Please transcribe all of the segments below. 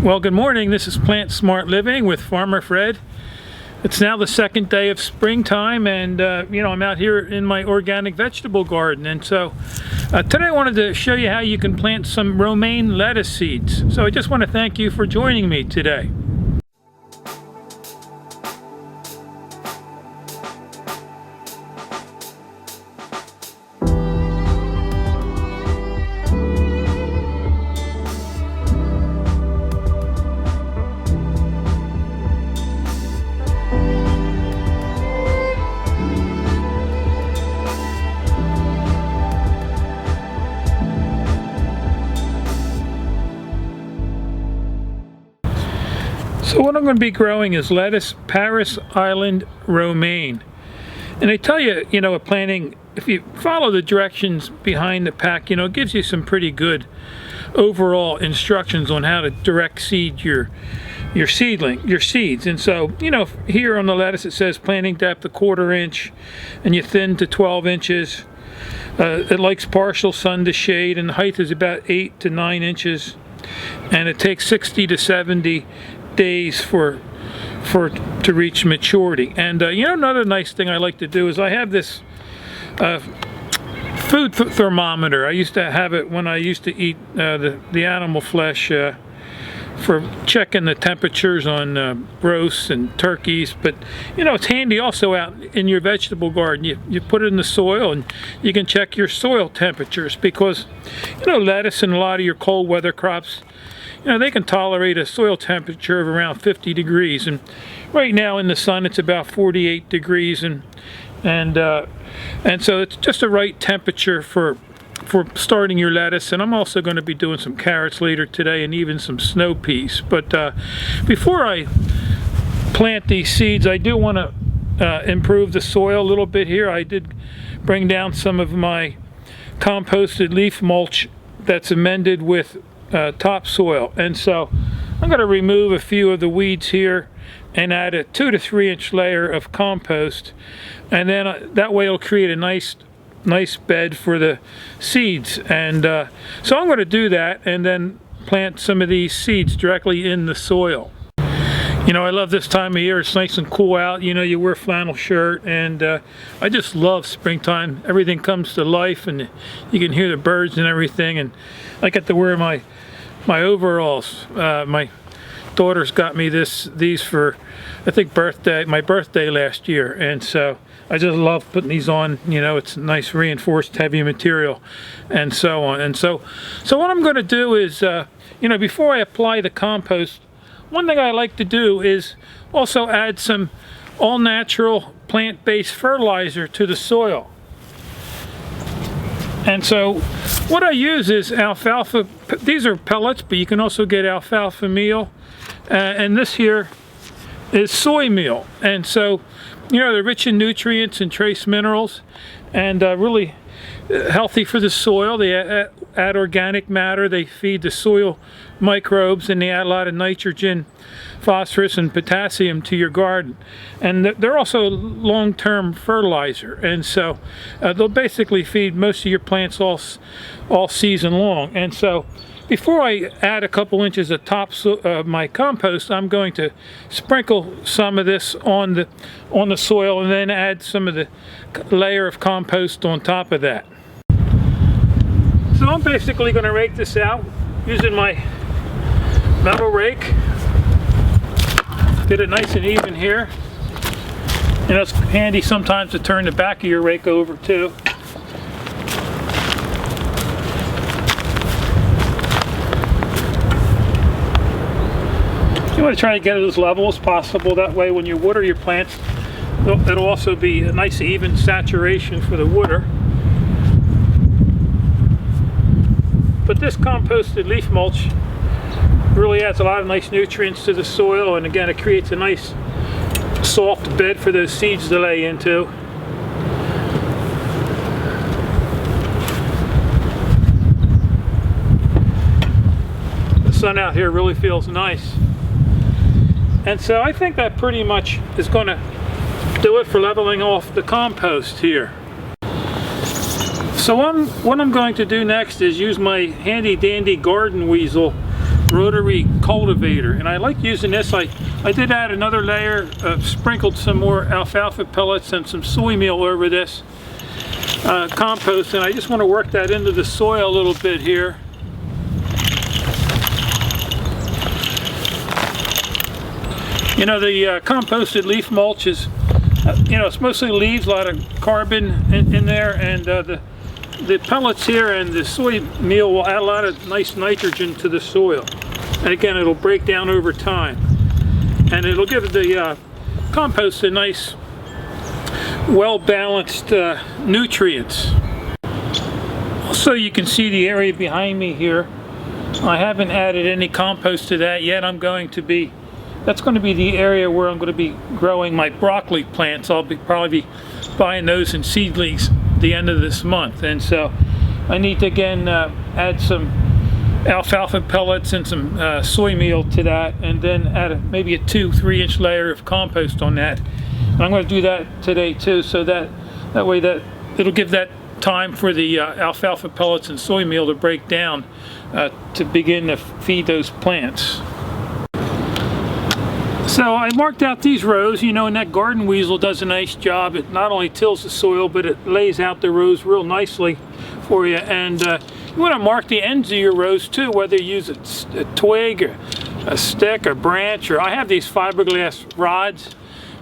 Well, good morning. This is Plant Smart Living with Farmer Fred. It's now the second day of springtime, and I'm out here in my organic vegetable garden. And so today I wanted to show you how you can plant some romaine lettuce seeds. So I just want to thank you for joining me today. So what I'm going to be growing is lettuce Paris Island romaine. And they tell you, planting, if you follow the directions behind the pack, it gives you some pretty good overall instructions on how to direct seed your seeds. And so, here on the lettuce it says planting depth 1/4 inch, and you thin to 12 inches. It likes partial sun to shade, and the height is about 8 to 9 inches. And it takes 60 to 70 days to reach maturity. And another nice thing I like to do is I have this food thermometer. I used to have it when I used to eat the animal flesh for checking the temperatures on roasts and turkeys. But it's handy also out in your vegetable garden. You put it in the soil and you can check your soil temperatures, because lettuce and a lot of your cold weather crops, they can tolerate a soil temperature of around 50 degrees, and right now in the sun it's about 48 degrees, and so it's just the right temperature for starting your lettuce. And I'm also going to be doing some carrots later today, and even some snow peas. But before I plant these seeds, I do want to improve the soil a little bit here. I did bring down some of my composted leaf mulch that's amended with topsoil, and so I'm going to remove a few of the weeds here and add a 2 to 3 inch layer of compost, and then that way it'll create a nice bed for the seeds. And so I'm going to do that and then plant some of these seeds directly in the soil. I love this time of year. It's nice and cool out. You wear a flannel shirt, and I just love springtime. Everything comes to life, and you can hear the birds and everything. And I get to wear my overalls. My daughter's got me these for, I think, my birthday last year, and so I just love putting these on. It's nice reinforced heavy material, and so on. And so what I'm going to do is, before I apply the compost, one thing I like to do is also add some all-natural plant-based fertilizer to the soil. And so what I use is alfalfa. These are pellets, but you can also get alfalfa meal. And this here is soy meal. And so, they're rich in nutrients and trace minerals, and really healthy for the soil. They add organic matter. They feed the soil microbes, and they add a lot of nitrogen, phosphorus, and potassium to your garden. And they're also long-term fertilizer, and so they'll basically feed most of your plants all season long. And so before I add a couple inches of my compost, I'm going to sprinkle some of this on the soil, and then add some of the layer of compost on top of that. So I'm basically going to rake this out using my metal rake. Get it nice and even here. And it's handy sometimes to turn the back of your rake over too. You want to try to get it as level as possible. That way when you water your plants, it'll also be a nice even saturation for the water. But this composted leaf mulch really adds a lot of nice nutrients to the soil, and again, it creates a nice soft bed for those seeds to lay into. The sun out here really feels nice. And so I think that pretty much is going to do it for leveling off the compost here. So what I'm going to do next is use my handy dandy garden weasel Rotary Cultivator, and I like using this. I did add another layer, sprinkled some more alfalfa pellets and some soy meal over this compost, and I just want to work that into the soil a little bit here. You know, the composted leaf mulch is, you know, it's mostly leaves, a lot of carbon in there, and the pellets here and the soy meal will add a lot of nice nitrogen to the soil. And again, it'll break down over time. And it'll give the compost a nice, well-balanced nutrients. Also, you can see the area behind me here. I haven't added any compost to that yet. That's going to be the area where I'm going to be growing my broccoli plants. I'll probably be buying those in seedlings the end of this month, and so I need to again add some alfalfa pellets and some soy meal to that, and then add maybe a 2-3 inch layer of compost on that. And I'm going to do that today too, so that way that it'll give that time for the alfalfa pellets and soy meal to break down to begin to feed those plants. So I marked out these rows, you know, and that garden weasel does a nice job. It not only tills the soil, but it lays out the rows real nicely for you. And you want to mark the ends of your rows too, whether you use a twig, or a stick, a branch, or I have these fiberglass rods.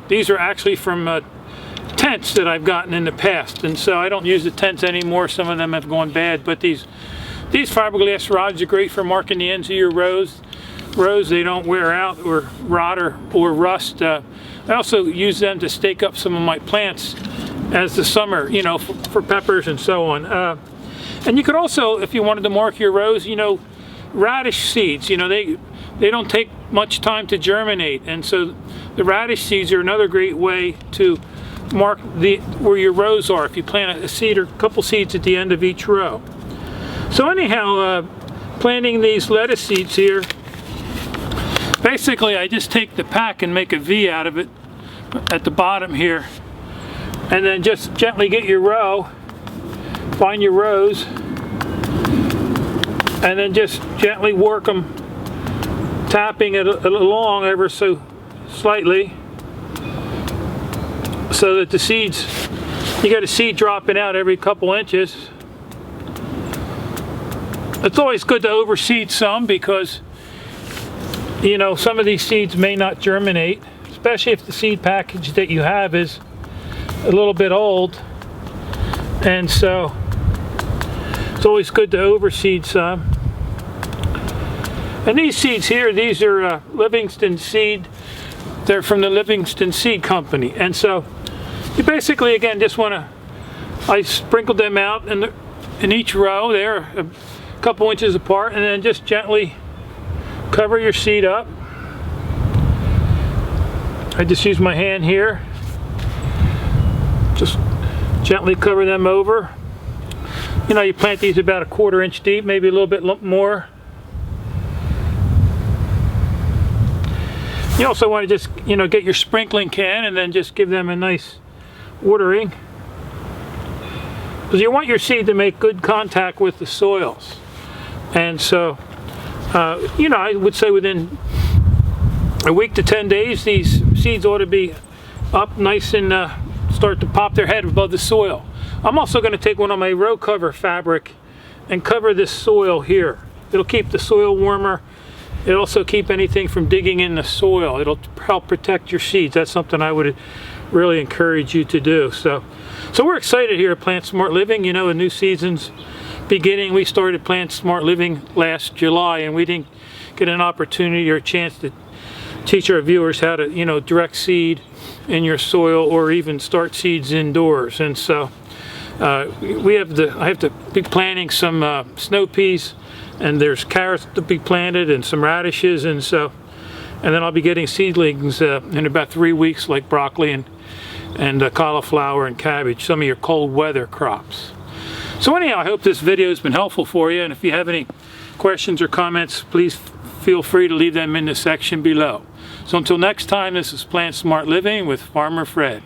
These are actually from tents that I've gotten in the past, and so I don't use the tents anymore. Some of them have gone bad, but these fiberglass rods are great for marking the ends of your rows. They don't wear out or rot or rust. I also use them to stake up some of my plants as the summer, you know, for peppers and so on. And you could also, if you wanted to mark your rows, you know, radish seeds, you know, they don't take much time to germinate, and so the radish seeds are another great way to mark where your rows are if you plant a seed or a couple seeds at the end of each row. So anyhow, planting these lettuce seeds here, basically I just take the pack and make a V out of it at the bottom here, and then just gently get your row, find your rows, and then just gently work them, tapping it along ever so slightly, so that the seeds, you got a seed dropping out every couple inches. It's always good to overseed some, because you know, some of these seeds may not germinate, especially if the seed package that you have is a little bit old. And so it's always good to overseed some. And these seeds here, these are Livingston Seed. They're from the Livingston Seed company. And so you basically, again, just want to, I sprinkled them out in each row. They're a couple inches apart, and then just gently cover your seed up. I just use my hand here. Just gently cover them over. You know, you plant these about 1/4 inch deep, maybe a little bit more. You also want to just, you know, get your sprinkling can and then just give them a nice watering, because you want your seed to make good contact with the soils. And so you know, I would say within a week to 10 days, these seeds ought to be up nice and start to pop their head above the soil. I'm also going to take one of my row cover fabric and cover this soil here. It'll keep the soil warmer. It'll also keep anything from digging in the soil. It'll help protect your seeds. That's something I would really encourage you to do. So we're excited here at Plant Smart Living. You know, a new season's beginning. We started Plant Smart Living last July, and we didn't get an opportunity or a chance to teach our viewers how to, you know, direct seed in your soil or even start seeds indoors. And so I have to be planting some snow peas, and there's carrots to be planted and some radishes, and then I'll be getting seedlings in about 3 weeks, like broccoli and cauliflower and cabbage, some of your cold weather crops. So anyhow, I hope this video has been helpful for you, and if you have any questions or comments, please feel free to leave them in the section below. So until next time, this is Plant Smart Living with Farmer Fred.